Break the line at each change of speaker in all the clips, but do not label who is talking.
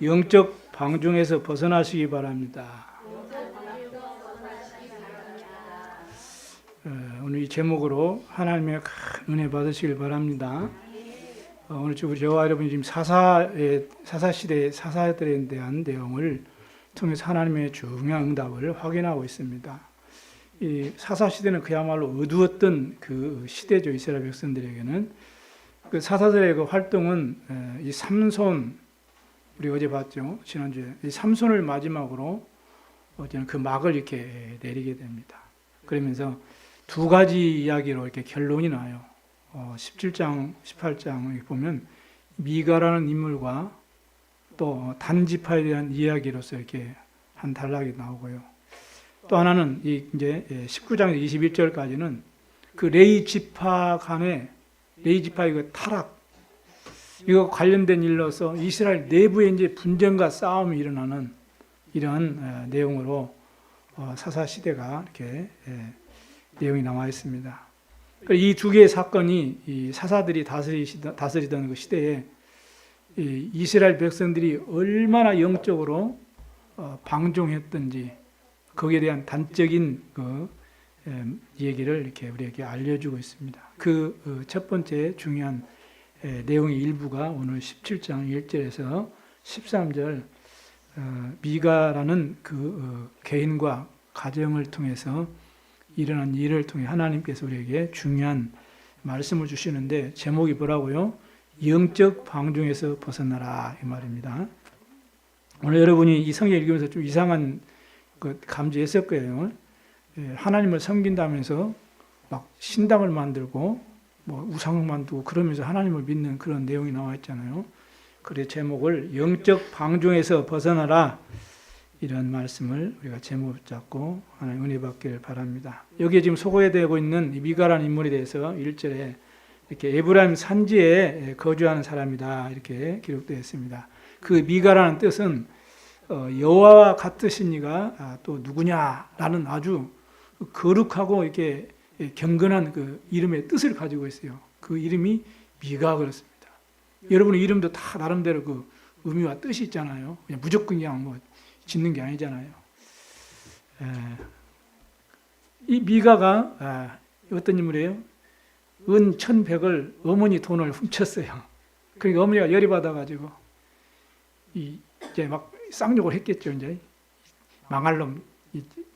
영적 방중에서 벗어나시기 바랍니다. 오늘 이 제목으로 하나님의 큰 은혜 받으시길 바랍니다. 오늘 저와 여러분이 지금 사사시대의 사사들에 대한 내용을 통해서 하나님의 중요한 응답을 확인하고 있습니다. 이 사사시대는 그야말로 어두웠던 그 시대죠. 이스라엘 백성들에게는. 그 사사들의 그 활동은 이 삼손, 우리 어제 봤죠. 지난주에. 이 삼손을 마지막으로 어제는 그 막을 이렇게 내리게 됩니다. 그러면서 두 가지 이야기로 이렇게 결론이 나요. 17장, 18장 보면 미가라는 인물과 또 단지파에 대한 이야기로서 이렇게 한 단락이 나오고요. 또 하나는 이제 19장 21절까지는 그 레위 지파 간의 레위 지파의 그 타락, 이거 관련된 일로서 이스라엘 내부에 이제 분쟁과 싸움이 일어나는 이런 내용으로 사사 시대가 이렇게 내용이 나와 있습니다. 이 두 개의 사건이 이 사사들이 다스리던 그 시대에 이 이스라엘 백성들이 얼마나 영적으로 방종했던지 거기에 대한 단적인 그 얘기를 이렇게 우리에게 알려주고 있습니다. 그 첫 번째 중요한 내용의 일부가 오늘 17장 1절에서 13절 미가라는 그 개인과 가정을 통해서 일어난 일을 통해 하나님께서 우리에게 중요한 말씀을 주시는데 제목이 뭐라고요? 영적 방중에서 벗어나라 이 말입니다. 오늘 여러분이 이 성경 읽으면서 좀 이상한 그 감지했을 거예요. 하나님을 섬긴다면서 막 신당을 만들고 뭐 우상을 만들고 그러면서 하나님을 믿는 그런 내용이 나와 있잖아요. 그래서 제목을 영적 방중에서 벗어나라 이런 말씀을 우리가 제목 잡고 하나님 은혜 받기를 바랍니다. 여기에 지금 소개되고 있는 이 미가라는 인물에 대해서 1절에 이렇게 에브라임 산지에 거주하는 사람이다 이렇게 기록되어 있습니다. 그 미가라는 뜻은 여호와와 같으신 이가 또 누구냐라는 아주 거룩하고 이렇게 경건한 그 이름의 뜻을 가지고 있어요. 그 이름이 미가 그렇습니다. 여러분의 이름도 다 나름대로 그 의미와 뜻이 있잖아요. 그냥 무조건 그냥 뭐 짓는 게 아니잖아요. 이 미가가 어떤 인물이에요? 은 1,100을 어머니 돈을 훔쳤어요. 그러니까 어머니가 열이 받아가지고 이제 막 쌍욕을 했겠죠. 이제 망할 놈,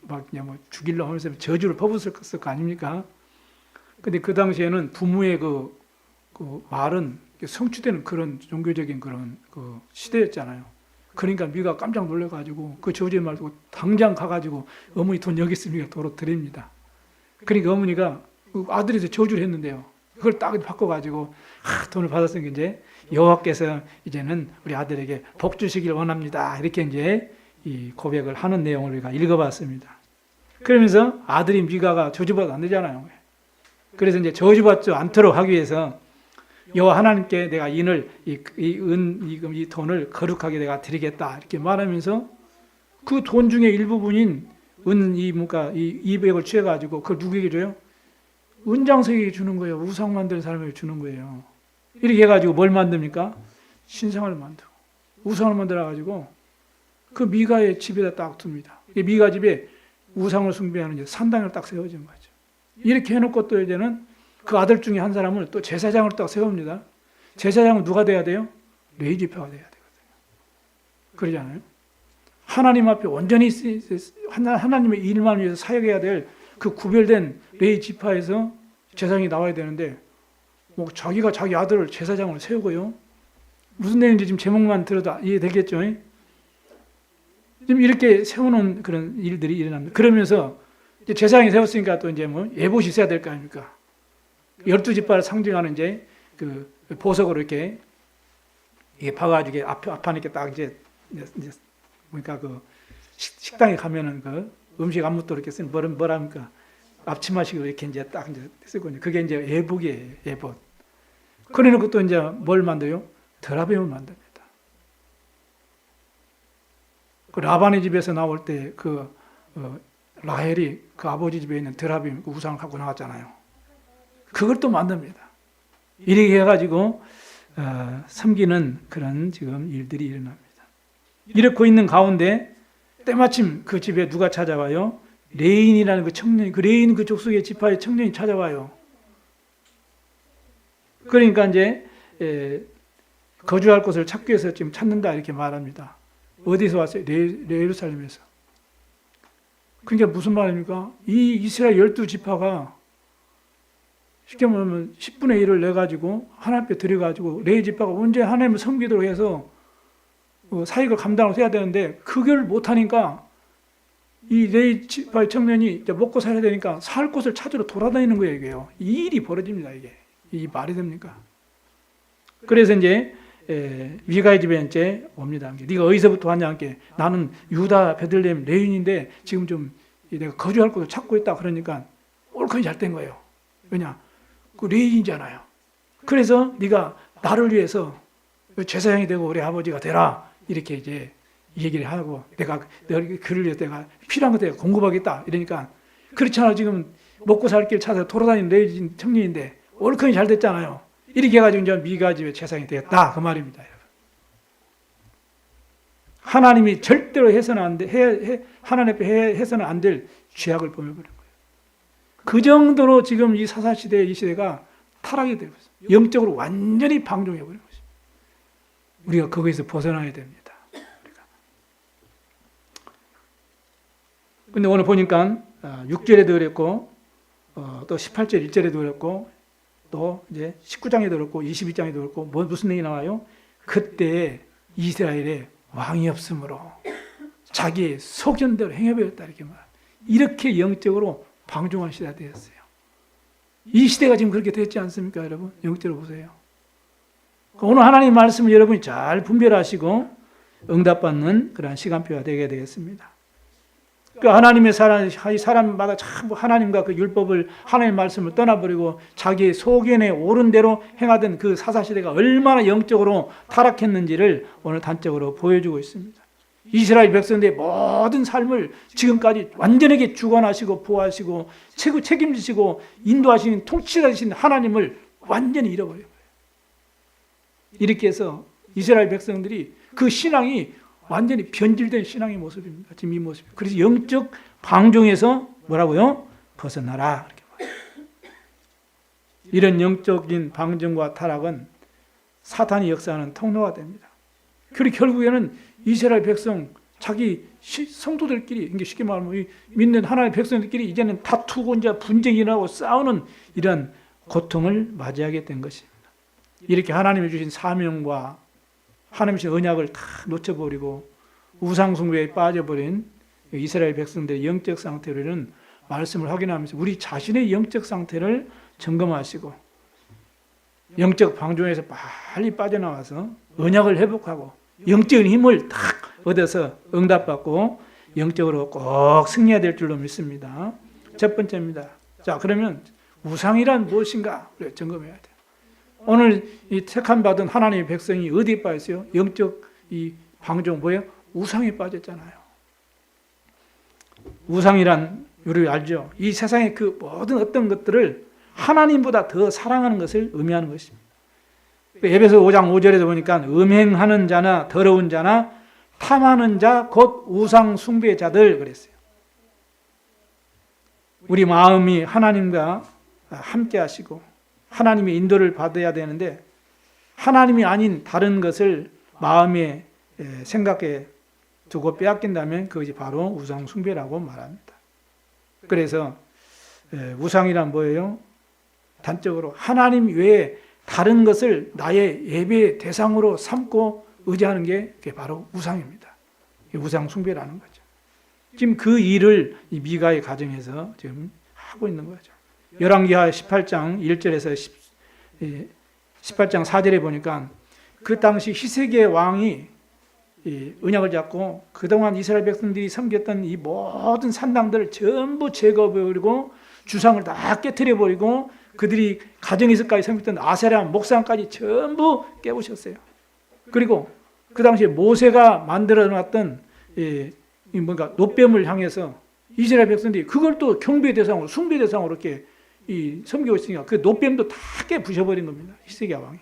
막 그냥 뭐 죽일 놈 하면서 저주를 퍼붓을 거 아닙니까? 근데 그 당시에는 부모의 그 말은 성취되는 그런 종교적인 그런 그 시대였잖아요. 그러니까 미가 깜짝 놀라가지고 그 저주의 말 듣고 당장 가가지고 어머니 돈 여기 있으니까 도로 드립니다. 그러니까 어머니가 아들이 저주를 했는데요. 그걸 딱 바꿔가지고 돈을 받았으니까 이제 여호와께서 이제는 우리 아들에게 복 주시길 원합니다. 이렇게 이제 이 고백을 하는 내용을 우리가 읽어봤습니다. 그러면서 아들이 미가가 저주받아도 안 되잖아요. 그래서 이제 저주받지 않도록 하기 위해서 여호와 하나님께 내가 이 돈을 거룩하게 내가 드리겠다 이렇게 말하면서 그 돈 중에 일부분인 이 200을 취해가지고 그걸 누구에게 줘요? 은장석에게 주는 거예요. 우상 만드는 사람에게 주는 거예요. 이렇게 해가지고 뭘 만듭니까? 신상을 만들고 우상을 만들어가지고 그 미가의 집에다 딱 둡니다. 미가 집에 우상을 숭배하는 산당을 딱 세워진 거죠. 이렇게 해놓고 또 이제는 그 아들 중에 한 사람을 또 제사장을 딱 세웁니다. 제사장은 누가 돼야 돼요? 레위 지파가 돼야 되거든요. 그러잖아요. 하나님 앞에 온전히 하나님의 일만 위해서 사역해야 될 그 구별된 레위 지파에서 제사장이 나와야 되는데 뭐 자기가 자기 아들을 제사장으로 세우고요. 무슨 내용인지 지금 제목만 들어도 이해되겠죠? 지금 이렇게 세우는 그런 일들이 일어납니다. 그러면서 제사장이 세웠으니까 또 이제 뭐 예봇이 있어야 될 거 아닙니까? 12지파를 상징하는 이제 그 보석으로 이렇게 박아가지고 앞판에 이렇게 딱 이제 그러니까 그 식당에 가면은 그 음식 안 묻도록 이렇게 쓰는 뭐랍니까? 앞치마식으로 이렇게 이제 딱 이제 쓰고 그게 이제 예복이에요. 예복. 그래놓고 또 이제 뭘 만들어요? 드라빔을 만듭니다. 그 라반의 집에서 나올 때 그 라헬이 그 아버지 집에 있는 드라빔 그 우상을 갖고 나왔잖아요. 그걸 또 만듭니다. 이렇게 해가지고 섬기는 그런 지금 일들이 일어납니다. 이렇게 있는 가운데 때마침 그 집에 누가 찾아와요? 레인이라는 그 청년, 그 레인 그 족속의 지파의 청년이 찾아와요. 그러니까 이제 거주할 곳을 찾기 위해서 지금 찾는다 이렇게 말합니다. 어디서 왔어요? 예루살렘에서. 그러니까 무슨 말입니까? 이 이스라엘 12지파가 쉽게 말하면 10분의 1을 내가지고 하나님 앞에 들여가지고 레위 지파가 언제 하나님을 섬기도록 해서 사역을 감당을 해야 되는데 그걸 못하니까 이 레위 지파의 청년이 이제 먹고 살아야 되니까 살 곳을 찾으러 돌아다니는 거예요. 이게요. 이 일이 벌어집니다. 이게. 이 말이 됩니까? 그래서 이제 미가의 집에 이제 옵니다. 네가 어디서부터 왔냐? 함께 나는 유다 베들레헴 레윈인데 지금 좀 내가 거주할 곳을 찾고 있다. 그러니까 옳거니 잘 된 거예요. 왜냐? 그 레윈이잖아요. 그래서 네가 나를 위해서 제사장이 되고 우리 아버지가 되라. 이렇게 이제 얘기를 하고 내가 그를 위해서 내가 필요한 것 내가 공급하겠다. 이러니까 그렇잖아. 지금 먹고 살 길 찾아서 돌아다니는 레윈 청년인데 옳거니 잘 됐잖아요. 이렇게 해가지고 이제 미가 집의 제사장이 되었다. 그 말입니다. 하나님이 절대로 해서는 안 돼, 하나님 앞에 해서는 안 될 죄악을 범해버린 거예요. 그 정도로 지금 이 사사시대, 이 시대가 타락이 되고 있어요. 영적으로 완전히 방종해버린 것입니다. 우리가 거기서 벗어나야 됩니다. 근데 오늘 보니까 6절에도 그랬고, 또 18절 1절에도 그랬고, 또 이제 19장에도 그렇고 22장에도 그렇고 무슨 얘기 나와요? 그때 이스라엘에 왕이 없으므로 자기의 소견대로 행해버렸다 이렇게 말. 이렇게 영적으로 방종한 시대가 되었어요. 이 시대가 지금 그렇게 됐지 않습니까, 여러분? 영적으로 보세요. 오늘 하나님 말씀을 여러분이 잘 분별하시고 응답받는 그런 시간표가 되게 되겠습니다. 그 하나님의 사람마다 참 하나님과 그 율법을 하나님의 말씀을 떠나버리고 자기의 소견에 옳은 대로 행하던 그 사사시대가 얼마나 영적으로 타락했는지를 오늘 단적으로 보여주고 있습니다. 이스라엘 백성들의 모든 삶을 지금까지 완전하게 주관하시고 보호하시고 책임지시고 인도하시는 통치자이신 하나님을 완전히 잃어버린 거예요. 이렇게 해서 이스라엘 백성들이 그 신앙이 완전히 변질된 신앙의 모습입니다. 지금 이 모습. 그래서 영적 방종에서 뭐라고요? 벗어나라. 이렇게 말해요. 이런 영적인 방종과 타락은 사탄이 역사하는 통로가 됩니다. 그리고 결국에는 이스라엘 백성, 자기 성도들끼리, 이게 쉽게 말하면 믿는 하나님의 백성들끼리 이제는 다투고 이제 분쟁이 나고 싸우는 이런 고통을 맞이하게 된 것입니다. 이렇게 하나님이 주신 사명과 하나님의 주신 언약을 다 놓쳐버리고 우상숭배에 빠져버린 이스라엘 백성들의 영적 상태로는 말씀을 확인하면서 우리 자신의 영적 상태를 점검하시고 영적 방종에서 빨리 빠져나와서 언약을 회복하고 영적인 힘을 딱 얻어서 응답받고 영적으로 꼭 승리해야 될 줄로 믿습니다. 첫 번째입니다. 자, 그러면 우상이란 무엇인가? 점검해야 돼요. 오늘 이 택함 받은 하나님의 백성이 어디에 빠졌어요? 영적 이 방종 뭐예요? 우상에 빠졌잖아요. 우상이란 우리 알죠? 이 세상의 그 모든 어떤 것들을 하나님보다 더 사랑하는 것을 의미하는 것입니다. 에베소 5장 5절에도 보니까 음행하는 자나 더러운 자나 탐하는 자 곧 우상 숭배자들 그랬어요. 우리 마음이 하나님과 함께 하시고 하나님의 인도를 받아야 되는데 하나님이 아닌 다른 것을 마음에 생각해 두고 빼앗긴다면 그것이 바로 우상 숭배라고 말합니다. 그래서 우상이란 뭐예요? 단적으로 하나님 외에 다른 것을 나의 예배의 대상으로 삼고 의지하는 게 그게 바로 우상입니다. 우상 숭배라는 거죠. 지금 그 일을 이 미가의 가정에서 지금 하고 있는 거죠. 열왕기하 18장 1절에서 18장 4절에 보니까 그 당시 히스기야 왕이 이 언약을 잡고 그동안 이스라엘 백성들이 섬겼던 이 모든 산당들을 전부 제거해버리고 주상을 다 깨트려버리고 그들이 가정에서까지 섬겼던 아세라 목상까지 전부 깨부셨어요. 그리고 그 당시에 모세가 만들어놨던 뭔가 노뱀을 향해서 이스라엘 백성들이 그걸 또 경배 대상으로 숭배 대상으로 이렇게 섬기고 있으니까 그 노뱀도 다 깨부셔버린 겁니다. 히스기야 왕이.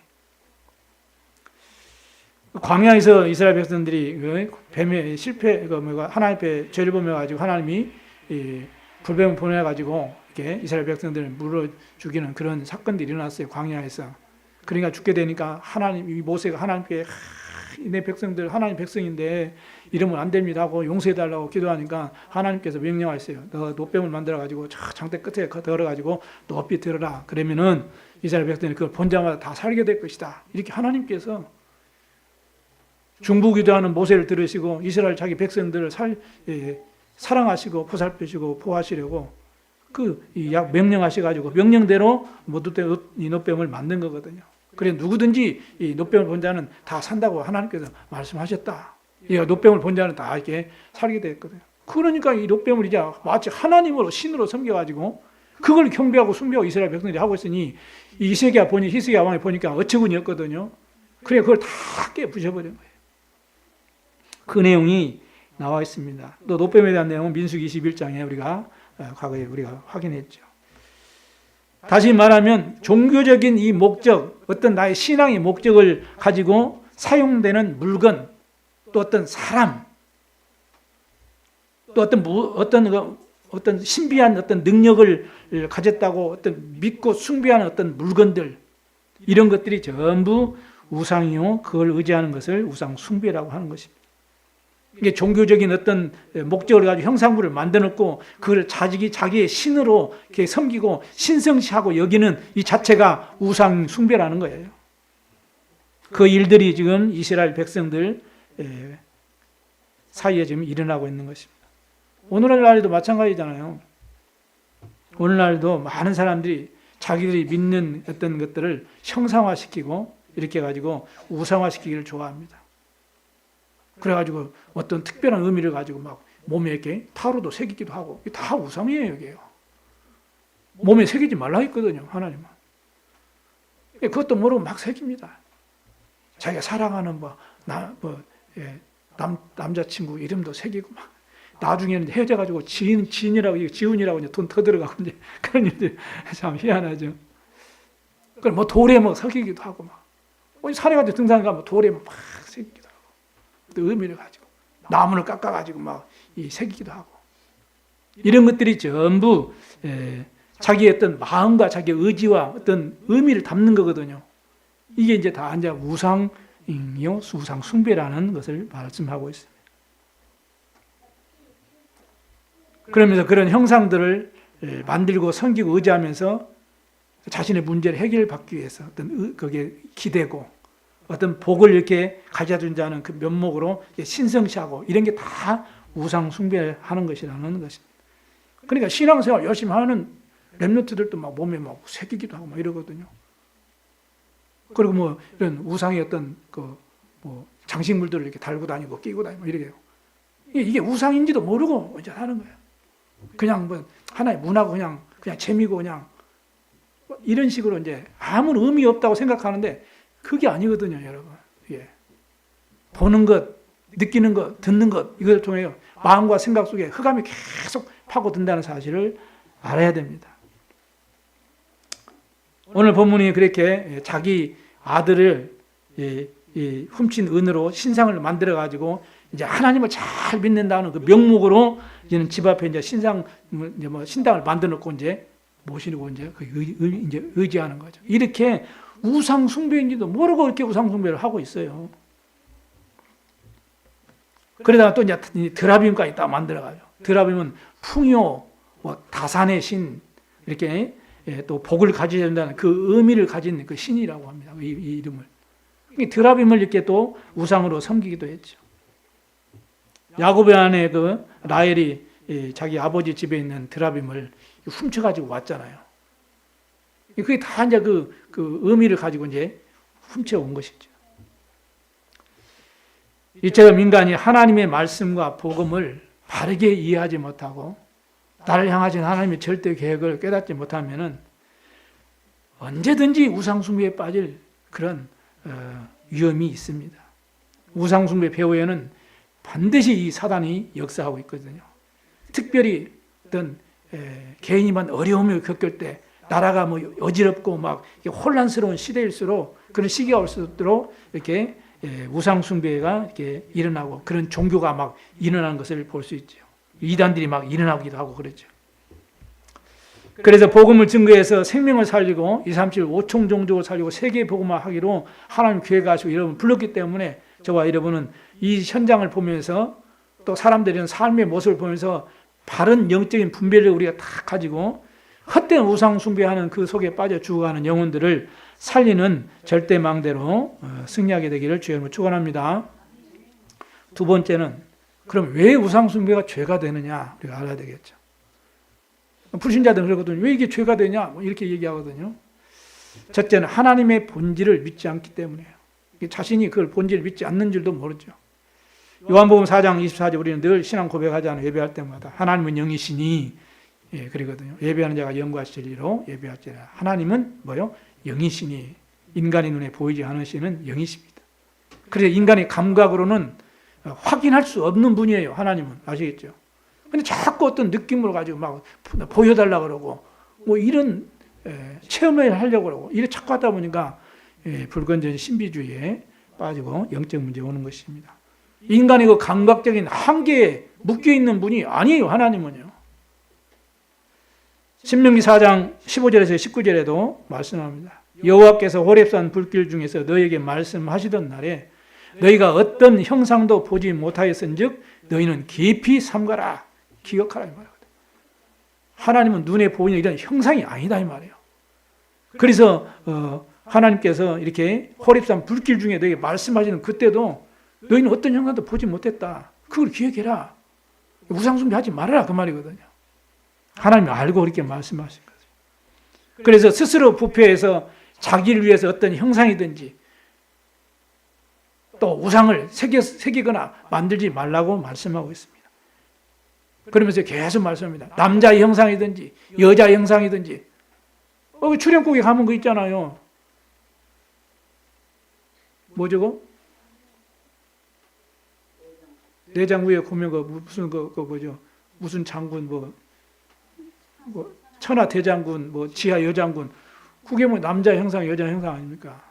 광야에서 이스라엘 백성들이 그 뱀의 실패, 하나님 앞에 죄를 범해 가지고 하나님이 불뱀을 보내 가지고 이렇게 이스라엘 백성들을 물어 죽이는 그런 사건들이 일어났어요. 광야에서. 그러니까 죽게 되니까 이 모세가 하나님께 내 백성들 하나님 백성인데 이러면 안 됩니다 하고 용서해 달라고 기도하니까 하나님께서 명령하셨어요. 너 노뱀을 만들어 가지고 장대 끝에 걸어 가지고 높이 들어라. 그러면은 이스라엘 백성들이 그걸 본 자마다 다 살게 될 것이다. 이렇게 하나님께서 중보기도하는 모세를 들으시고 이스라엘 자기 백성들을 사랑하시고 보살피시고 보호하시려고 명령하셔가지고 명령대로 모두 이 노뱀을 만든 거거든요. 그래 누구든지 이 노뱀을 본 자는 다 산다고 하나님께서 말씀하셨다. 이 노뱀을 본 자는 다 이렇게 살게 됐거든요. 그러니까 이 노뱀을 이제 마치 하나님으로 신으로 섬겨가지고 그걸 경배하고 숭배하고 이스라엘 백성들이 하고 있으니 히스기야 왕이 보니까 어처구니 없거든요. 그래 그걸 다 깨부셔버린 거예요. 그 내용이 나와 있습니다. 또 노뱀에 대한 내용은 민수기 21장에 과거에 우리가 확인했죠. 다시 말하면 종교적인 이 목적, 어떤 나의 신앙의 목적을 가지고 사용되는 물건, 또 어떤 사람, 또 어떤 신비한 어떤 능력을 가졌다고 어떤 믿고 숭배하는 어떤 물건들, 이런 것들이 전부 우상이요, 그걸 의지하는 것을 우상 숭배라고 하는 것입니다. 이게 종교적인 어떤 목적을 가지고 형상물을 만들어놓고 그걸 자기의 신으로 이렇게 섬기고 신성시하고 여기는 이 자체가 우상 숭배라는 거예요. 그 일들이 지금 이스라엘 백성들 사이에 지금 일어나고 있는 것입니다. 오늘날에도 마찬가지잖아요. 오늘날도 많은 사람들이 자기들이 믿는 어떤 것들을 형상화시키고 이렇게 가지고 우상화시키기를 좋아합니다. 그래가지고 어떤 특별한 의미를 가지고 막 몸에 이렇게 타로도 새기기도 하고, 이게 다 우상이에요, 이게요. 몸에 새기지 말라 했거든요, 하나님은. 그것도 모르고 막 새깁니다. 자기가 사랑하는 남자친구 이름도 새기고 막. 나중에는 헤어져가지고 지훈이라고 이제 돈 더 들어가고 이제 그런 일들 참 희한하죠. 그럼 돌에 새기기도 하고 막. 산에 가서 등산 가면 돌에 막 새기기도 하고. 또 의미를 가지고 나무를 깎아가지고 막 새기기도 하고 이런 것들이 전부 자기의 어떤 마음과 자기의 의지와 어떤 의미를 담는 거거든요. 이게 이제 다 이제 우상 숭배라는 것을 말씀하고 있습니다. 그러면서 그런 형상들을 만들고 섬기고 의지하면서 자신의 문제를 해결받기 위해서 어떤 거기에 기대고 어떤 복을 이렇게 가져준다는 그 면목으로 신성시하고 이런 게 다 우상 숭배하는 것이라는 것입니다. 그러니까 신앙생활 열심히 하는 렘넌트들도 막 몸에 막 새기기도 하고 막 이러거든요. 그리고 이런 우상의 어떤 장식물들을 이렇게 달고 다니고 끼고 다니고 이래요. 이게 우상인지도 모르고 이제 하는 거예요. 그냥 하나의 문화고 그냥 재미고 그냥 이런 식으로 이제 아무 의미 없다고 생각하는데 그게 아니거든요, 여러분. 예. 보는 것, 느끼는 것, 듣는 것, 이걸 통해 마음과 생각 속에 흑암이 계속 파고든다는 사실을 알아야 됩니다. 오늘 본문이 그렇게 자기 아들을 훔친 은으로 신상을 만들어가지고 이제 하나님을 잘 믿는다는 그 명목으로 이제는 집 앞에 이제 신당을 만들어놓고 이제 모시고 이제 의지하는 거죠. 이렇게 우상 숭배인지도 모르고 이렇게 우상 숭배를 하고 있어요. 그러다가 또 이제 드라빔까지 딱 만들어가죠. 드라빔은 풍요, 다산의 신, 이렇게 또 복을 가져야 된다는 그 의미를 가진 그 신이라고 합니다. 이 이름을. 드라빔을 이렇게 또 우상으로 섬기기도 했죠. 야곱의 아내 라헬이 자기 아버지 집에 있는 드라빔을 훔쳐가지고 왔잖아요. 그게 다 이제 그 의미를 가지고 이제 훔쳐온 것이죠. 이처럼 인간이 하나님의 말씀과 복음을 바르게 이해하지 못하고 나를 향하신 하나님의 절대 계획을 깨닫지 못하면은 언제든지 우상숭배에 빠질 그런 위험이 있습니다. 우상숭배 배후에는 반드시 이 사단이 역사하고 있거든요. 특별히 어떤 개인이만 어려움을 겪을 때 나라가 어지럽고 막 혼란스러운 시대일수록 그런 시기가 올수록 이렇게 우상 숭배가 이렇게 일어나고 그런 종교가 막 일어나는 것을 볼 수 있죠. 이단들이 막 일어나기도 하고 그러죠. 그래서 복음을 증거해서 생명을 살리고 2, 3, 7, 5총 종족을 살리고 세계 복음화 하기로 하나님 계획하시고 여러분 불렀기 때문에 저와 여러분은 이 현장을 보면서 또 사람들이 삶의 모습을 보면서 바른 영적인 분별을 우리가 다 가지고 헛된 우상 숭배하는 그 속에 빠져 죽어가는 영혼들을 살리는 절대망대로 승리하게 되기를 주의 이름으로 축원합니다. 두 번째는 그럼 왜 우상 숭배가 죄가 되느냐 우리가 알아야 되겠죠. 불신자들은 그러거든요. 왜 이게 죄가 되냐 이렇게 얘기하거든요. 첫째는 하나님의 본질을 믿지 않기 때문이에요. 자신이 그걸 본질을 믿지 않는 줄도 모르죠. 요한복음 4장 24절 우리는 늘 신앙 고백하잖아요. 예배할 때마다 하나님은 영이시니 그러거든요. 예배하는 자가 영과 진리로 예배할지라. 하나님은 뭐요? 영이시니 인간의 눈에 보이지 않으시는 영이십니다. 그래서 인간의 감각으로는 확인할 수 없는 분이에요. 하나님은 아시겠죠? 근데 자꾸 어떤 느낌으로 가지고 막 보여달라 그러고 뭐 이런 체험을 하려고 그러고 이래 자꾸 하다 보니까 불건전 신비주의에 빠지고 영적 문제가 오는 것입니다. 인간의 그 감각적인 한계에 묶여 있는 분이 아니에요. 하나님은요. 신명기 4장 15절에서 19절에도 말씀합니다. 여호와께서 호렙산 불길 중에서 너에게 말씀하시던 날에 너희가 어떤 형상도 보지 못하였은즉 너희는 깊이 삼가라. 기억하라 이 말이거든요. 하나님은 눈에 보이는 이런 형상이 아니다 이 말이에요. 그래서 하나님께서 이렇게 호렙산 불길 중에 너에게 말씀하시는 그때도 너희는 어떤 형상도 보지 못했다. 그걸 기억해라. 우상숭배하지 말아라 그 말이거든요. 하나님이 알고 그렇게 말씀하신 거죠. 그래서 스스로 부패해서 자기를 위해서 어떤 형상이든지 또 우상을 새기거나 만들지 말라고 말씀하고 있습니다. 그러면서 계속 말씀합니다. 남자의 형상이든지 여자의 형상이든지 출연곡에 가면 그 있잖아요. 뭐 저거? 내장 위에 보면 무슨 뭐죠? 무슨 장군 뭐 천하 대장군 뭐 지하 여장군 그게 뭐 남자 형상 여자 형상 아닙니까?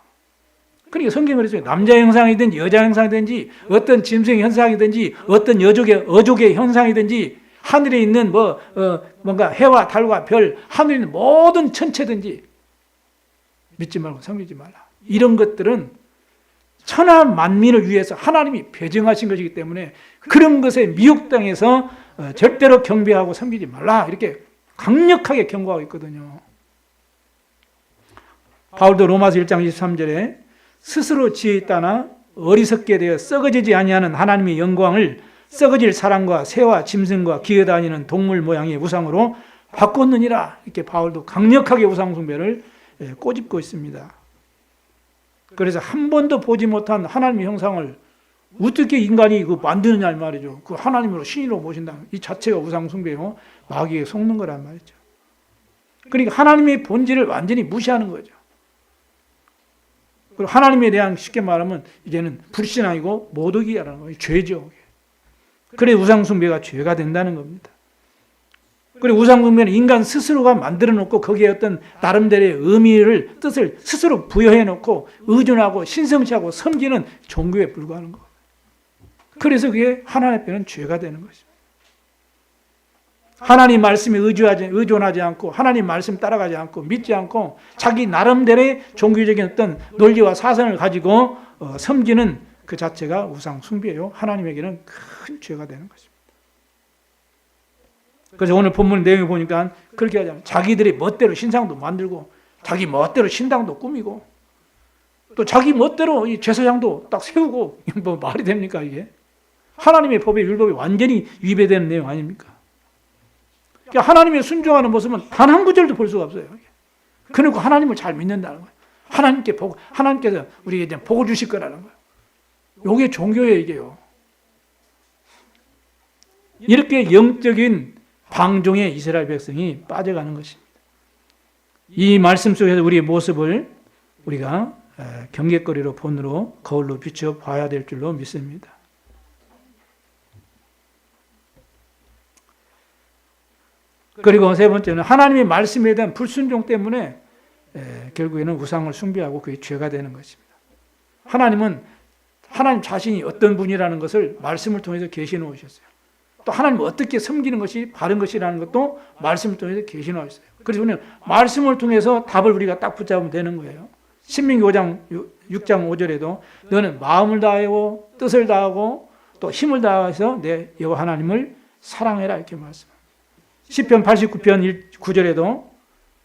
그러니까 성경을 했어요. 남자 형상이든지 여자 형상이든지 어떤 짐승의 형상이든지 어떤 어족의 형상이든지 하늘에 있는 뭔가 해와 달과 별 하늘에 있는 모든 천체든지 믿지 말고 섬기지 말라. 이런 것들은 천하 만민을 위해서 하나님이 배정하신 것이기 때문에 그런 것에 미혹당해서 절대로 경배하고 섬기지 말라 이렇게 강력하게 경고하고 있거든요. 바울도 로마서 1장 23절에 스스로 지혜 따나 어리석게 되어 썩어지지 아니하는 하나님의 영광을 썩어질 사람과 새와 짐승과 기어다니는 동물 모양의 우상으로 바꿨느니라 이렇게 바울도 강력하게 우상 숭배를 꼬집고 있습니다. 그래서 한 번도 보지 못한 하나님의 형상을 어떻게 인간이 만드느냐 말이죠. 그 하나님으로 신이로 모신다. 이 자체가 우상 숭배요. 마귀에 속는 거란 말이죠. 그러니까 하나님의 본질을 완전히 무시하는 거죠. 그리고 하나님에 대한 쉽게 말하면 이제는 불신앙이고 모독이라는 거예요. 죄죠. 그래 우상 숭배가 죄가 된다는 겁니다. 그리고 우상 숭배는 인간 스스로가 만들어 놓고 거기에 어떤 나름대로의 의미를 뜻을 스스로 부여해 놓고 의존하고 신성시하고 섬기는 종교에 불과하는 거예요. 그래서 그게 하나님 앞에는 죄가 되는 것입니다. 하나님 말씀에 의존하지 않고 하나님 말씀 따라가지 않고 믿지 않고 자기 나름대로의 종교적인 어떤 논리와 사상을 가지고 섬기는 그 자체가 우상 숭배예요. 하나님에게는 큰 죄가 되는 것입니다. 그래서 오늘 본문 내용을 보니까 그렇게 하잖아요. 자기들이 멋대로 신상도 만들고 자기 멋대로 신당도 꾸미고 또 자기 멋대로 이 제사장도 딱 세우고 뭐 말이 됩니까 이게? 하나님의 법에 율법이 완전히 위배되는 내용 아닙니까? 그러니까 하나님의 순종하는 모습은 단 한 구절도 볼 수가 없어요. 그러니까 하나님을 잘 믿는다는 거예요. 하나님께서 우리에게 복을 주실 거라는 거예요. 이게 종교예요, 이게요. 이렇게 영적인 방종에 이스라엘 백성이 빠져가는 것입니다. 이 말씀 속에서 우리의 모습을 우리가 경계거리로 본으로 거울로 비춰 봐야 될 줄로 믿습니다. 그리고 세 번째는 하나님의 말씀에 대한 불순종 때문에 결국에는 우상을 숭배하고 그게 죄가 되는 것입니다. 하나님은 하나님 자신이 어떤 분이라는 것을 말씀을 통해서 계시해 놓으셨어요. 또 하나님 어떻게 섬기는 것이 바른 것이라는 것도 말씀을 통해서 계시해 놓으셨어요. 그래서 우리는 말씀을 통해서 답을 우리가 딱 붙잡으면 되는 거예요. 신명기 6장 5절에도 너는 마음을 다하고 뜻을 다하고 또 힘을 다해서 내 여호와 하나님을 사랑해라 이렇게 말씀합니다. 시편 89편 9절에도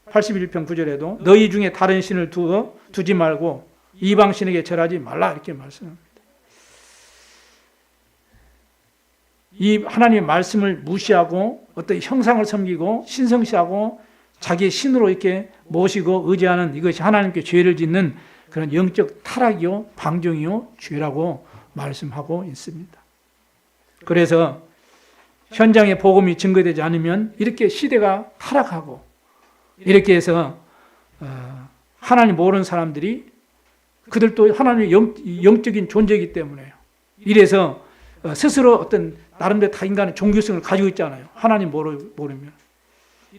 81편 9절에도 너희 중에 다른 신을 두지 말고 이방 신에게 절하지 말라 이렇게 말씀합니다. 이 하나님의 말씀을 무시하고 어떤 형상을 섬기고 신성시하고 자기의 신으로 이렇게 모시고 의지하는 이것이 하나님께 죄를 짓는 그런 영적 타락이요 방종이요 죄라고 말씀하고 있습니다. 그래서 현장에 복음이 증거되지 않으면 이렇게 시대가 타락하고 이렇게 해서 하나님 모르는 사람들이 그들도 하나님의 영적인 존재이기 때문에요. 이래서 스스로 어떤 나름대로 다 인간의 종교성을 가지고 있잖아요. 하나님 모르면.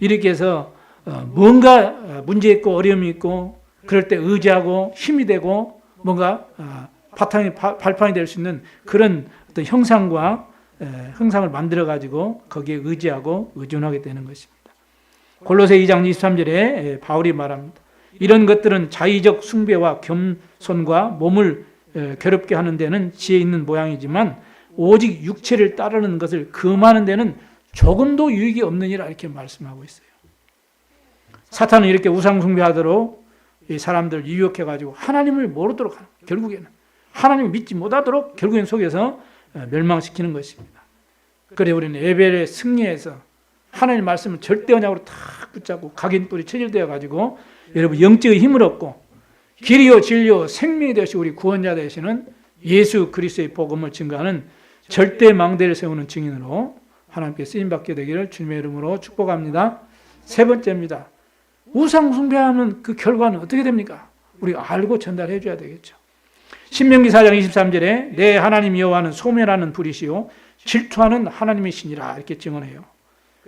이렇게 해서 뭔가 문제 있고 어려움이 있고 그럴 때 의지하고 힘이 되고 뭔가 발판이 될 수 있는 그런 어떤 형상을 만들어 가지고 거기에 의지하고 의존하게 되는 것입니다. 골로새 2장 23절에 바울이 말합니다. 이런 것들은 자의적 숭배와 겸손과 몸을 괴롭게 하는 데는 지혜 있는 모양이지만 오직 육체를 따르는 것을 금하는 데는 조금도 유익이 없느니라 이렇게 말씀하고 있어요. 사탄은 이렇게 우상 숭배하도록 이 사람들 유혹해가지고 하나님을 모르도록 하는, 결국에는 하나님을 믿지 못하도록 결국엔 속에서 멸망시키는 것입니다. 그래서 우리는 에벨의 승리에서 하나님의 말씀을 절대 언약으로 탁 붙잡고 각인돌이 체질되어 가지고 여러분 영적인 힘을 얻고 길이요 진리요 생명이 되시 우리 구원자 되시는 예수 그리스도의 복음을 증거하는 절대 망대를 세우는 증인으로 하나님께 쓰임받게 되기를 주님의 이름으로 축복합니다. 세 번째입니다. 우상 숭배하는 그 결과는 어떻게 됩니까? 우리가 알고 전달해 줘야 되겠죠. 신명기 4장 23절에 내 하나님 여호와는 소멸하는 불이시요 질투하는 하나님의 신이라 이렇게 증언해요.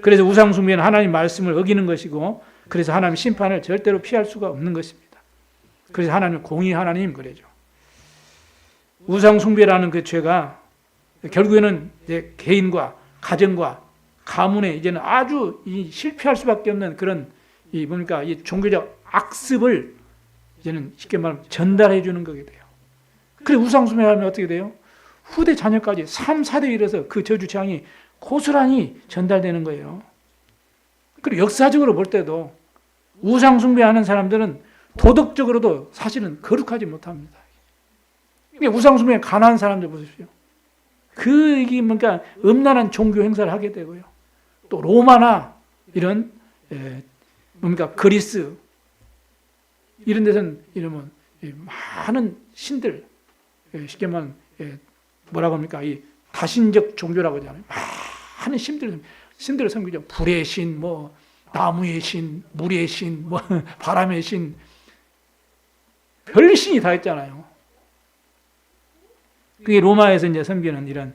그래서 우상 숭배는 하나님 말씀을 어기는 것이고 그래서 하나님 심판을 절대로 피할 수가 없는 것입니다. 그래서 하나님 공의 하나님 그래죠. 우상 숭배라는 그 죄가 결국에는 내 개인과 가정과 가문에 이제는 아주 실패할 수밖에 없는 그런 이 종교적 악습을 이제는 쉽게 말하면 전달해 주는 거게 돼요. 그래 우상 숭배하면 어떻게 돼요? 후대 자녀까지 3, 4대에 이르러서 그 저주 재앙이 고스란히 전달되는 거예요. 그리고 역사적으로 볼 때도 우상 숭배하는 사람들은 도덕적으로도 사실은 거룩하지 못합니다. 우상 숭배에 가난한 사람들 보십시오. 이게 음란한 종교 행사를 하게 되고요. 또 로마나 이런 그리스 이런 데서는 이러면 많은 신들 쉽게 말하면 뭐라고 합니까? 이 다신적 종교라고 하잖아요. 많은 신들을 섬기죠. 불의 신, 나무의 신, 물의 신, 바람의 신, 별 신이 다 있잖아요. 그게 로마에서 이제 섬기는 이런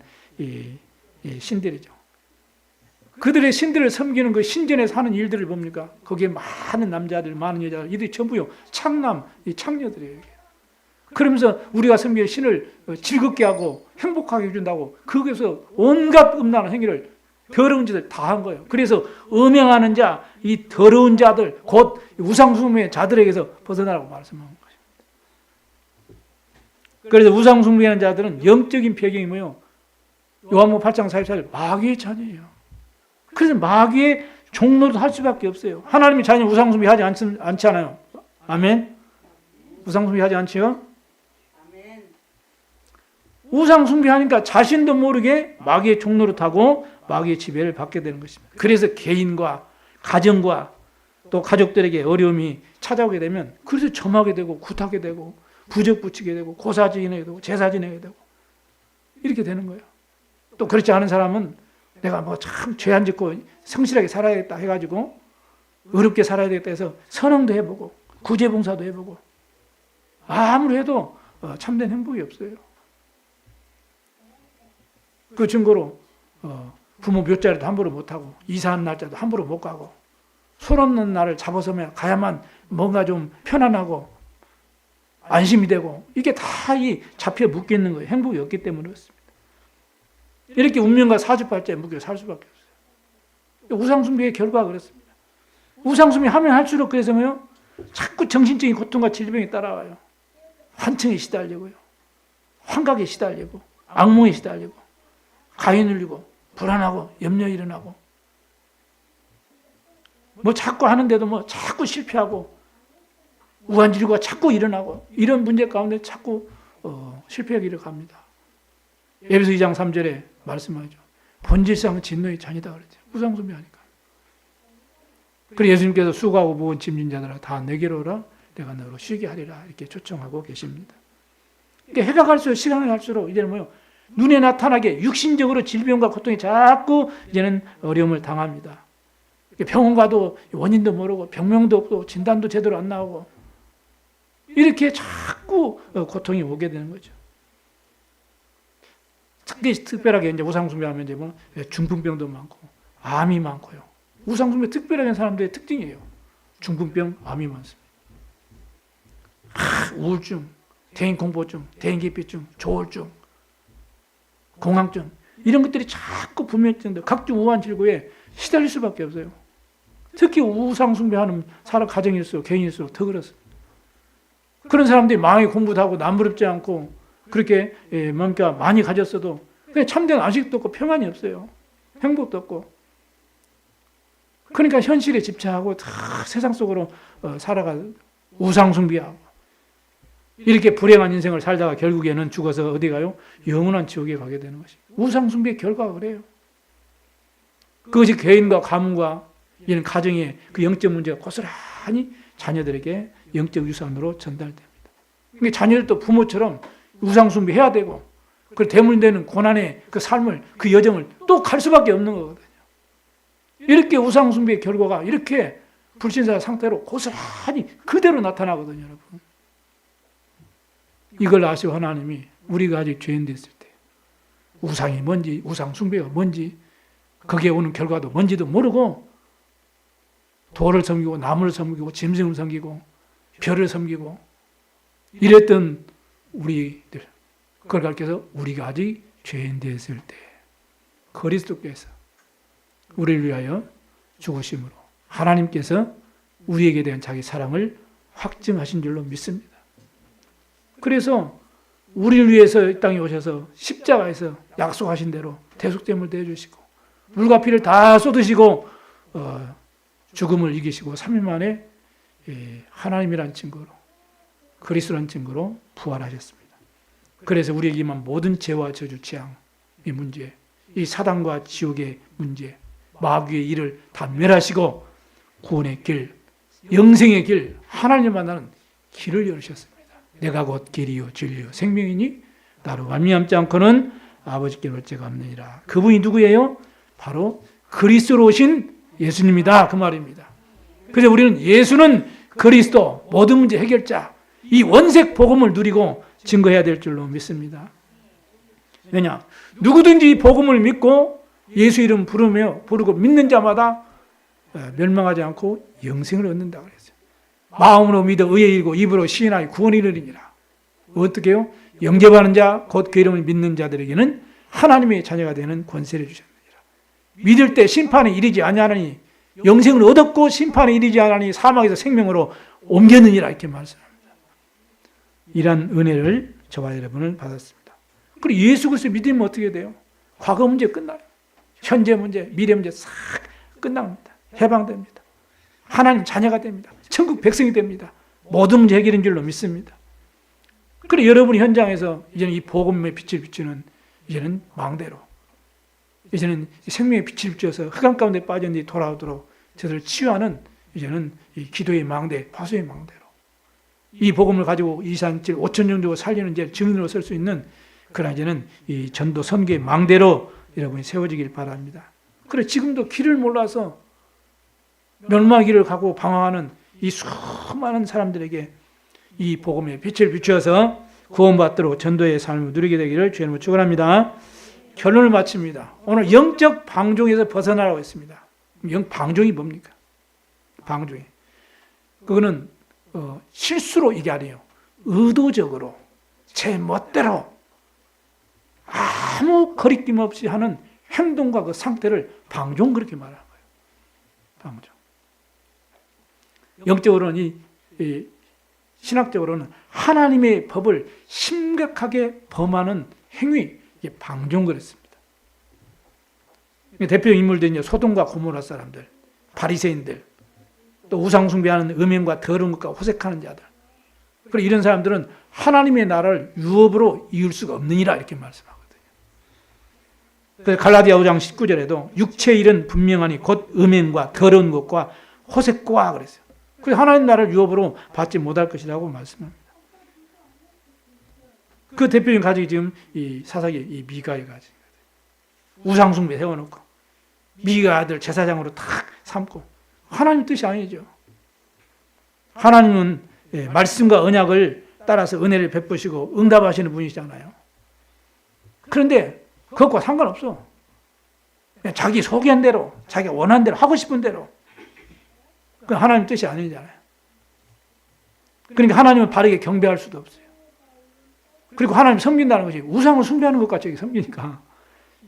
신들이죠. 그들의 신들을 섬기는 그 신전에서 하는 일들을 봅니까? 거기에 많은 남자들, 많은 여자들, 이들이 전부요 창녀들이에요. 그러면서 우리가 섬기는 신을 즐겁게 하고 행복하게 해준다고 거기서 온갖 음란한 행위를 더러운 짓을 다 한 거예요. 그래서 음행하는 자, 이 더러운 자들, 곧 우상숭배 자들에게서 벗어나라고 말씀하는 거죠. 그래서 우상숭배하는 자들은 영적인 배경이 뭐예요? 요한복음 8장 44절 마귀의 자녀예요. 그래서 마귀의 종로도 할 수밖에 없어요. 하나님의 자녀 우상숭배하지 않잖아요. 아멘. 우상숭배하지 않지요? 우상숭배하니까 자신도 모르게 마귀의 종로를 타고 마귀의 지배를 받게 되는 것입니다. 그래서 개인과 가정과 또 가족들에게 어려움이 찾아오게 되면 그래서 점하게 되고 굿하게 되고 부적 붙이게 되고 고사 지내게 되고 제사 지내게 되고 이렇게 되는 거예요. 또 그렇지 않은 사람은 내가 참 죄 안 짓고 성실하게 살아야겠다 해가지고 어렵게 살아야 되겠다 해서 선행도 해보고 구제봉사도 해보고 아무리 해도 참된 행복이 없어요. 그 증거로 부모 묘자리도 함부로 못하고 이사한 날짜도 함부로 못 가고 손 없는 날을 잡아서 가야만 뭔가 좀 편안하고 안심이 되고 이게 다 이 잡혀 묶여 있는 거예요. 행복이 없기 때문에 그렇습니다. 이렇게 운명과 사주팔자에 묶여 살 수밖에 없어요. 우상숭배의 결과가 그렇습니다. 우상숭배 하면 할수록 그래서 뭐요? 자꾸 정신적인 고통과 질병이 따라와요. 환청에 시달리고요. 환각에 시달리고 악몽에 시달리고 가위 눌리고 불안하고 염려 일어나고 뭐 자꾸 하는데도 뭐 자꾸 실패하고 우환질과 자꾸 일어나고 이런 문제 가운데 자꾸 실패하기를 갑니다. 에베소 2장 3절에 말씀하죠. 본질상 진노의 자녀다 그랬죠. 우상숭배하니까. 그래서 예수님께서 수고하고 무거운 짐진 자들아 다 내게로 오라 내가 너로 쉬게 하리라 이렇게 초청하고 계십니다. 그러니까 해가 갈수록 시간이 갈수록 이제는 뭐요? 눈에 나타나게 육신적으로 질병과 고통이 자꾸 이제는 어려움을 당합니다. 병원 가도 원인도 모르고 병명도 없고 진단도 제대로 안 나오고 이렇게 자꾸 고통이 오게 되는 거죠. 특별하게 이제 우상숭배하면 이제 뭐 중풍병도 많고 암이 많고요. 우상숭배 특별하게 하는 사람들의 특징이에요. 중풍병, 암이 많습니다. 우울증, 대인공포증, 대인기피증, 조울증, 공황증 이런 것들이 자꾸 불면증들, 각종 우한 질고에 시달릴 수밖에 없어요. 특히 우상숭배하는 사람 가정일수록 개인일수록 더 그렇습니다. 그런 사람들이 마음에 공부도 하고 남부럽지 않고 그렇게 뭔가 많이 가졌어도 그냥 참된 안식도 없고 평안이 없어요. 행복도 없고. 그러니까 현실에 집착하고 다 세상 속으로 살아가 우상숭배하고 이렇게 불행한 인생을 살다가 결국에는 죽어서 어디 가요? 영원한 지옥에 가게 되는 것이. 우상숭배의 결과가 그래요. 그것이 개인과 가문과 이런 가정의 그 영적 문제가 고스란히 자녀들에게 영적 유산으로 전달됩니다. 그러니까 자녀들도 부모처럼 우상숭배해야 되고 그 대물되는 고난의 그 삶을 그 여정을 또 갈 수밖에 없는 거거든요. 이렇게 우상숭배의 결과가 이렇게 불신자 상태로 고스란히 그대로 나타나거든요, 여러분. 이걸 아시고 하나님이 우리가 아직 죄인 됐을 때 우상이 뭔지 우상숭배가 뭔지 거기에 오는 결과도 뭔지도 모르고 돌을 섬기고 나무를 섬기고 짐승을 섬기고 별을 섬기고 이랬던 우리들 그걸 가르쳐서 우리가 아직 죄인 됐을 때 그리스도께서 우리를 위하여 죽으심으로 하나님께서 우리에게 대한 자기 사랑을 확증하신 줄로 믿습니다. 그래서 우리를 위해서 이 땅에 오셔서 십자가에서 약속하신 대로 대속됨을 대해주시고 물과 피를 다 쏟으시고 죽음을 이기시고 3일 만에 하나님이란 증거로 그리스도란 증거로 부활하셨습니다. 그래서 우리에게 임한 모든 죄와 저주, 재앙의 문제, 이 사단과 지옥의 문제, 마귀의 일을 다 멸하시고 구원의 길, 영생의 길, 하나님을 만나는 길을 열으셨습니다. 내가 곧 길이요 진리요 생명이니 나로 말미암지 않고는 아버지께로 올 자가 없느니라. 그분이 누구예요? 바로 그리스도로 오신 예수님이다 그 말입니다. 그래서 우리는 예수는 그리스도 모든 문제 해결자 이 원색 복음을 누리고 증거해야 될 줄로 믿습니다. 왜냐? 누구든지 이 복음을 믿고 예수 이름 부르고 믿는 자마다 멸망하지 않고 영생을 얻는다 그랬어요. 마음으로 믿어 의에 이르고 입으로 시인하여 구원에 이르리니라. 어떻게 해요? 영접하는 자 곧 그 이름을 믿는 자들에게는 하나님의 자녀가 되는 권세를 주셨느니라. 믿을 때 심판에 이르지 아니하니 영생을 얻었고 심판에 이르지 않으니 사망에서 생명으로 옮겼느니라 이렇게 말씀합니다. 이러한 은혜를 저와 여러분은 받았습니다. 그리고 예수 그리스도 믿으면 어떻게 돼요? 과거 문제 끝나요. 현재 문제, 미래 문제 싹 끝납니다. 해방됩니다. 하나님 자녀가 됩니다. 천국 백성이 됩니다. 모든 문제 해결인 줄로 믿습니다. 그리고 여러분이 현장에서 이제는 이 복음의 빛을 비추는 이제는 망대로 이제는 생명의 빛을 비춰서 흑암 가운데 빠진 이 돌아오도록 저들을 치유하는 이제는 이 기도의 망대, 파수의 망대로 이 복음을 가지고 2,3,7, 5천 정도 살리는 이제 증인으로 설 수 있는 그런 이제는 이 전도 선교의 망대로 여러분이 세워지길 바랍니다. 그래 지금도 길을 몰라서 멸망의 길을 가고 방황하는 이 수많은 사람들에게 이 복음의 빛을 비추어서 구원받도록 전도의 삶을 누리게 되기를 주님으로 축원합니다. 결론을 마칩니다. 오늘 영적 방종에서 벗어나라고 했습니다. 방종이 뭡니까? 방종이. 그거는 실수로 이게 아니에요. 의도적으로 제 멋대로 아무 거리낌 없이 하는 행동과 그 상태를 방종 그렇게 말하는 거예요. 방종. 영적으로는 이 신학적으로는 하나님의 법을 심각하게 범하는 행위, 이게 방종 그랬습니다. 대표 인물들은 소돔과 고모라 사람들, 바리새인들, 또 우상 숭배하는 음행과 더러운 것과 호색하는 자들. 그리고 이런 사람들은 하나님의 나라를 유업으로 이을 수가 없느니라 이렇게 말씀하거든요. 그래서 갈라디아 5장 19절에도 육체의 일은 분명하니 곧 음행과 더러운 것과 호색과 그랬어요. 그래서 하나님 나라를 유업으로 받지 못할 것이라고 말씀합니다. 그 대표적인 가족이 지금 이 사사기 이 미가의 가족. 우상 숭배 세워놓고 미가 아들 제사장으로 탁 삼고 하나님 뜻이 아니죠. 하나님은 말씀과 언약을 따라서 은혜를 베푸시고 응답하시는 분이시잖아요. 그런데 그것과 상관없어. 자기 소견 대로, 자기가 원하는 대로, 하고 싶은 대로. 그 하나님 뜻이 아니잖아요. 그러니까 하나님을 바르게 경배할 수도 없어요. 그리고 하나님 섬긴다는 것이 우상을 숭배하는 것 같이 섬기니까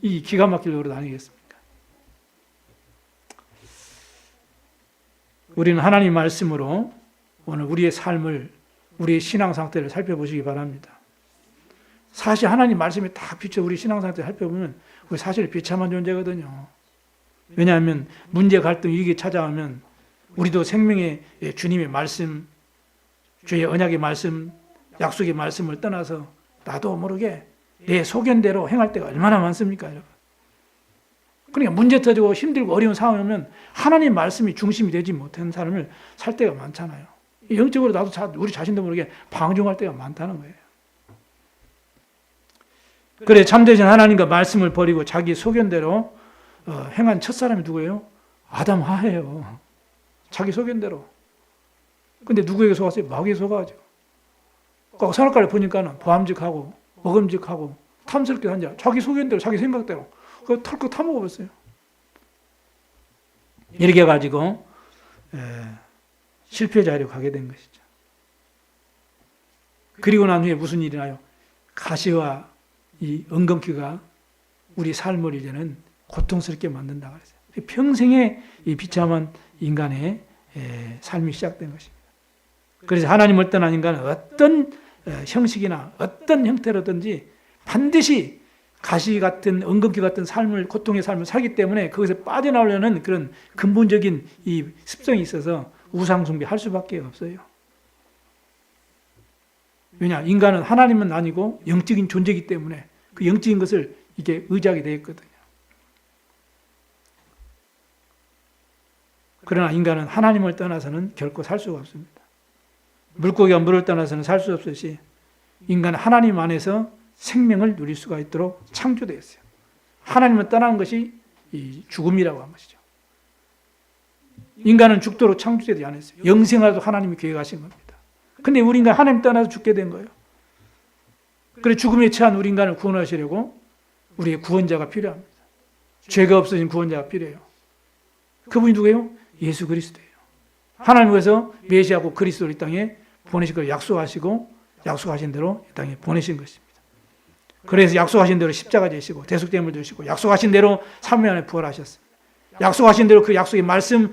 이 기가 막힐 노릇 아니겠습니까? 우리는 하나님 말씀으로 오늘 우리의 삶을, 우리의 신앙 상태를 살펴보시기 바랍니다. 사실 하나님 말씀이 딱 비춰 우리 신앙 상태를 살펴보면 우리 사실 비참한 존재거든요. 왜냐하면 문제, 갈등, 위기 찾아오면 우리도 생명의 주님의 말씀, 주의 언약의 말씀, 약속의 말씀을 떠나서 나도 모르게 내 소견대로 행할 때가 얼마나 많습니까, 여러분? 그러니까 문제 터지고 힘들고 어려운 상황이 오면 하나님 말씀이 중심이 되지 못한 삶을 살 때가 많잖아요. 영적으로 나도 우리 자신도 모르게 방종할 때가 많다는 거예요. 그래 참되신 하나님과 말씀을 버리고 자기 소견대로 행한 첫사람이 누구예요? 아담 하예요. 자기 소견대로. 근데 누구에게 속았어요? 마귀에 속아죠. 선악과를 보니까는 보암직하고 먹음직하고 탐스럽게 한 자, 자기 소견대로, 자기 생각대로 그거 털컥 타먹어봤어요. 이렇게 해가지고 실패 자리로 가게 된 것이죠. 그리고 난 후에 무슨 일이 나요? 가시와 이 엉겅퀴가 우리 삶을 이제는 고통스럽게 만든다 그랬어요. 평생의 이 비참한 인간의 삶이 시작된 것입니다. 그래서 하나님을 떠난 인간은 어떤 형식이나 어떤 형태로든지 반드시 가시 같은 엉겅퀴 같은 삶을, 고통의 삶을 살기 때문에 거기서 빠져나오려는 그런 근본적인 이 습성이 있어서 우상숭배할 수밖에 없어요. 왜냐? 인간은 하나님은 아니고 영적인 존재이기 때문에 그 영적인 것을 이게 의지하게 되어 있거든요. 그러나 인간은 하나님을 떠나서는 결코 살 수가 없습니다. 물고기가 물을 떠나서는 살 수 없듯이 인간은 하나님 안에서 생명을 누릴 수가 있도록 창조되었어요. 하나님을 떠나는 것이 이 죽음이라고 한 것이죠. 인간은 죽도록 창조되지 않았어요. 영생하도 하나님이 계획하신 겁니다. 근데 우리 인간 하나님 떠나서 죽게 된 거예요. 그래서 죽음에 처한 우리 인간을 구원하시려고 우리의 구원자가 필요합니다. 죄가 없어진 구원자가 필요해요. 그분이 누구예요? 예수 그리스도예요. 하나님께서 메시아고 그리스도를 이 땅에 보내실 걸 약속하시고 약속하신 대로 이 땅에 보내신 것입니다. 그래서 약속하신 대로 십자가 지시고 대속됨을 주시고 약속하신 대로 3일 안에 부활하셨습니다. 약속하신 대로 그 약속의 말씀하신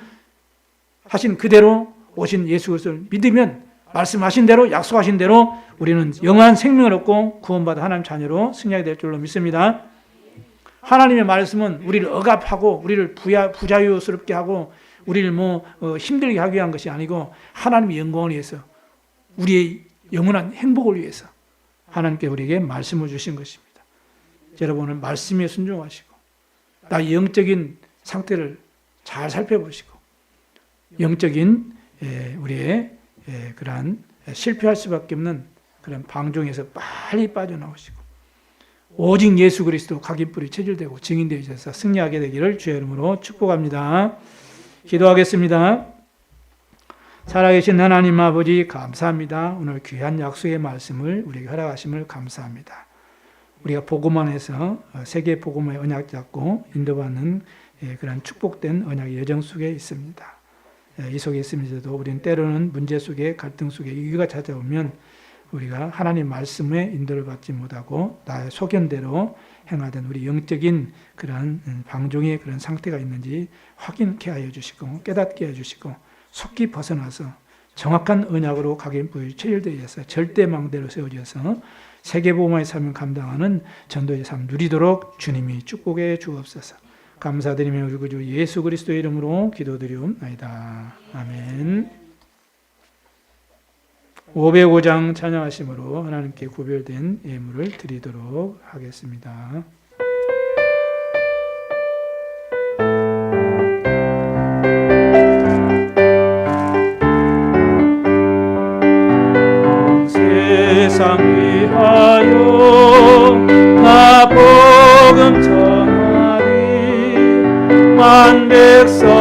그대로 오신 예수 그리스도를 믿으면 말씀하신 대로 약속하신 대로 우리는 영원한 생명을 얻고 구원받아 하나님 자녀로 승리하게 될 줄로 믿습니다. 하나님의 말씀은 우리를 억압하고 우리를 부자유스럽게 하고 우리를 힘들게 하기 위한 것이 아니고 하나님의 영광을 위해서 우리의 영원한 행복을 위해서 하나님께 우리에게 말씀을 주신 것입니다. 여러분은 말씀에 순종하시고 나의 영적인 상태를 잘 살펴보시고 영적인 우리의 그러한 실패할 수밖에 없는 그런 방종에서 빨리 빠져나오시고 오직 예수 그리스도 각인뿔이 체질되고 증인되셔서 승리하게 되기를 주의 이름으로 축복합니다. 기도하겠습니다. 살아계신 하나님 아버지 감사합니다. 오늘 귀한 약속의 말씀을 우리에게 허락하심을 감사합니다. 우리가 복음만 해서 세계 복음의 언약 잡고 인도받는 그런 축복된 언약의 여정 속에 있습니다. 이 속에 있으면서도 우리는 때로는 문제 속에 갈등 속에 위기가 찾아오면 우리가 하나님 말씀에 인도를 받지 못하고 나의 소견대로 행하던 우리 영적인 그런 방종의 그런 상태가 있는지 확인케 하여 주시고 깨닫게 해 주시고 속히 벗어나서 정확한 언약으로 각인부의 체질되어서 절대망대로 세워져서 세계복음화의 삶을 감당하는 전도의 삶 누리도록 주님이 축복해 주옵소서. 감사드리며 우리 구주 예수 그리스도의 이름으로 기도드리옵나이다. 아멘. 505장 찬양하심으로 하나님께 구별된 예물을 드리도록 하겠습니다. 세상 위하여 나 복음 전하리 만 백성